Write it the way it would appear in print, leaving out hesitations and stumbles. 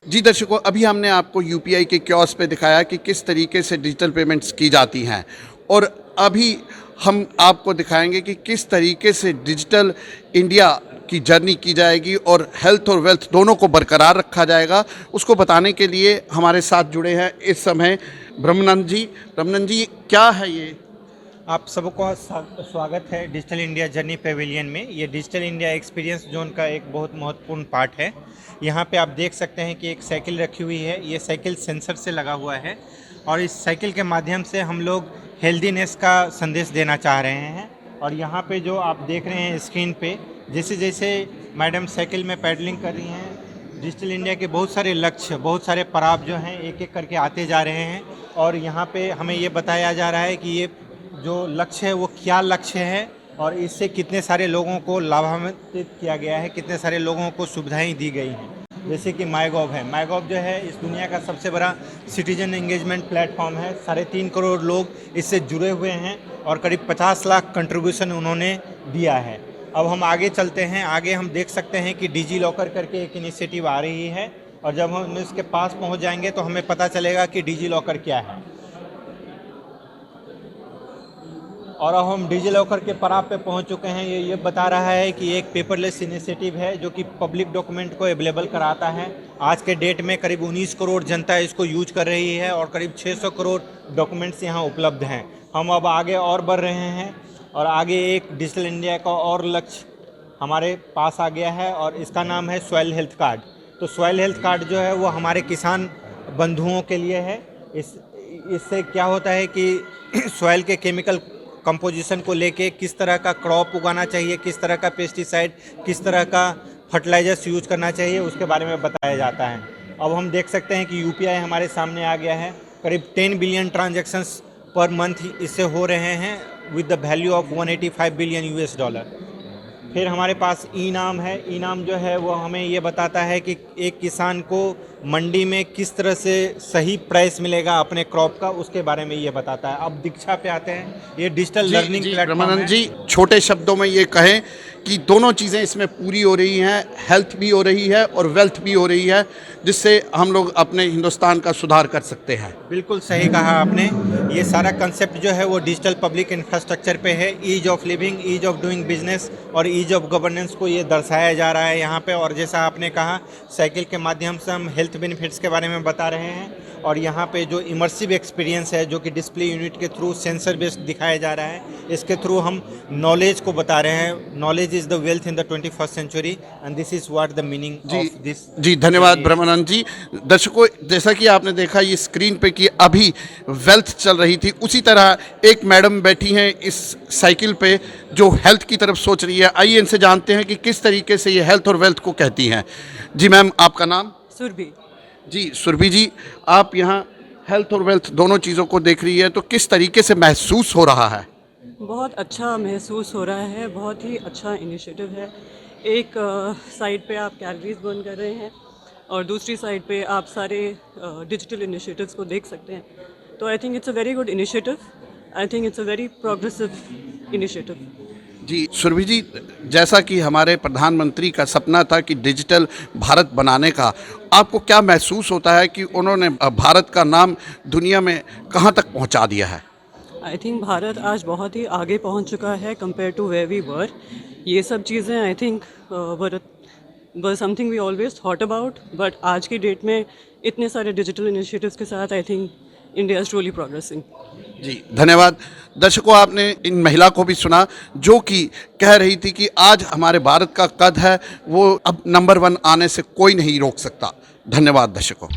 जी दर्शकों, अभी हमने आपको यूपीआई के कियोस्क पे दिखाया कि किस तरीके से डिजिटल पेमेंट्स की जाती हैं, और अभी हम आपको दिखाएंगे कि किस तरीके से डिजिटल इंडिया की जर्नी की जाएगी और हेल्थ और वेल्थ दोनों को बरकरार रखा जाएगा। उसको बताने के लिए हमारे साथ जुड़े हैं इस समय ब्रह्मानंद जी। ब्रह्मानंद जी, क्या है ये? आप सबको स्वागत है डिजिटल इंडिया जर्नी पेविलियन में। ये डिजिटल इंडिया एक्सपीरियंस जोन का एक बहुत महत्वपूर्ण पार्ट है। यहाँ पे आप देख सकते हैं कि एक साइकिल रखी हुई है। ये साइकिल सेंसर से लगा हुआ है और इस साइकिल के माध्यम से हम लोग हेल्दीनेस का संदेश देना चाह रहे हैं। और यहाँ पे जो आप देख रहे हैं स्क्रीन पे, जैसे जैसे मैडम साइकिल में पैडलिंग कर रही हैं, डिजिटल इंडिया के बहुत सारे लक्ष्य, बहुत सारे पड़ाव जो हैं एक एक करके आते जा रहे हैं। और यहाँ पे हमें ये बताया जा रहा है कि ये जो लक्ष्य है वो क्या लक्ष्य है और इससे कितने सारे लोगों को लाभान्वित किया गया है, कितने सारे लोगों को सुविधाएं दी गई हैं। जैसे कि माईगॉव है। माईगॉव जो है इस दुनिया का सबसे बड़ा सिटीजन एंगेजमेंट प्लेटफॉर्म है। 3.5 करोड़ लोग इससे जुड़े हुए हैं और करीब 50 लाख कंट्रीब्यूशन उन्होंने दिया है। अब हम आगे चलते हैं। आगे हम देख सकते हैं कि डिजी लॉकर करके एक इनिशिएटिव आ रही है और जब हम इसके पास पहुँच जाएंगे तो हमें पता चलेगा कि डिजी लॉकर क्या है। और अब हम डिजी लॉकर के पड़ाव पे पहुंच चुके हैं। ये बता रहा है कि एक पेपरलेस इनिशिएटिव है जो कि पब्लिक डॉक्यूमेंट को अवेलेबल कराता है। आज के डेट में करीब 19 करोड़ जनता इसको यूज कर रही है और करीब 600 करोड़ डॉक्यूमेंट्स यहाँ उपलब्ध हैं। हम अब आगे और बढ़ रहे हैं और आगे एक डिजिटल इंडिया का और लक्ष्य हमारे पास आ गया है और इसका नाम है सॉइल हेल्थ कार्ड। तो सॉइल हेल्थ कार्ड जो है वो हमारे किसान बंधुओं के लिए है। इससे क्या होता है कि सॉइल के केमिकल कंपोजिशन को लेके किस तरह का क्रॉप उगाना चाहिए, किस तरह का पेस्टिसाइड, किस तरह का फर्टिलाइजर्स यूज करना चाहिए, उसके बारे में बताया जाता है। अब हम देख सकते हैं कि यूपीआई हमारे सामने आ गया है। करीब 10 बिलियन ट्रांजैक्शंस पर मंथ इससे हो रहे हैं with the value of 185 billion US dollar. फिर हमारे पास ई नाम है। ई नाम जो है वो हमें ये बताता है कि एक किसान को मंडी में किस तरह से सही प्राइस मिलेगा अपने क्रॉप का, उसके बारे में ये बताता है। अब दीक्षा पे आते हैं। ये डिजिटल लर्निंग प्लेटफॉर्म है। ब्रह्मानंद जी, छोटे शब्दों में ये कहें कि दोनों चीज़ें इसमें पूरी हो रही हैं, हेल्थ भी हो रही है और वेल्थ भी हो रही है, जिससे हम लोग अपने हिंदुस्तान का सुधार कर सकते हैं। बिल्कुल सही कहा आपने। ये सारा कंसेप्ट जो है वो डिजिटल पब्लिक इंफ्रास्ट्रक्चर पे है। Ease of living, ease of doing business और ईज ऑफ गवर्नेंस को ये दर्शाया जा रहा है यहाँ पे। और जैसा आपने कहा, साइकिल के माध्यम से हम हेल्थ बेनिफिट्स के बारे में बता रहे हैं और यहाँ पे जो इमर्सिव एक्सपीरियंस है जो कि डिस्प्ले यूनिट के थ्रू सेंसर बेस्ड दिखाया जा रहा है, इसके थ्रू हम नॉलेज को बता रहे हैं। Knowledge is the wealth in the 21st century and this is what the meaning of this. जी धन्यवाद ब्रह्मानंद जी। दर्शकों, जैसा कि आपने देखा ये स्क्रीन पे कि अभी वेल्थ चल रही थी, उसी तरह एक मैडम बैठी हैं इस साइकिल पे जो हेल्थ की तरफ सोच रही है। आइए इनसे जानते हैं कि किस तरीके से ये हेल्थ और वेल्थ को कहती हैं। जी मैम, आपका नाम? सुरभि। जी सुरभि जी, आप यहाँ हेल्थ और वेल्थ दोनों चीज़ों को देख रही है, तो किस तरीके से महसूस हो रहा है? बहुत अच्छा महसूस हो रहा है। बहुत ही अच्छा इनिशिएटिव है। एक साइड पे आप कैलोरीज बर्न कर रहे हैं और दूसरी साइड पे आप सारे डिजिटल इनिशिएटिव्स को देख सकते हैं। तो I think it's a very good initiative. I think it's a very progressive initiative. जी सुरभि जी, जैसा कि हमारे प्रधानमंत्री का सपना था कि डिजिटल भारत बनाने का, आपको क्या महसूस होता है कि उन्होंने भारत का नाम दुनिया में कहाँ तक पहुँचा दिया है? आई थिंक भारत आज बहुत ही आगे पहुंच चुका है compare to where we were. ये सब चीज़ें I think were something we always thought about, but आज की डेट में इतने सारे डिजिटल इनिशिएटिव्स के साथ I think India is truly progressing. जी धन्यवाद। दर्शकों, आपने इन महिला को भी सुना जो कि कह रही थी कि आज हमारे भारत का कद है वो अब नंबर 1 आने से कोई नहीं रोक सकता। धन्यवाद दर्शकों।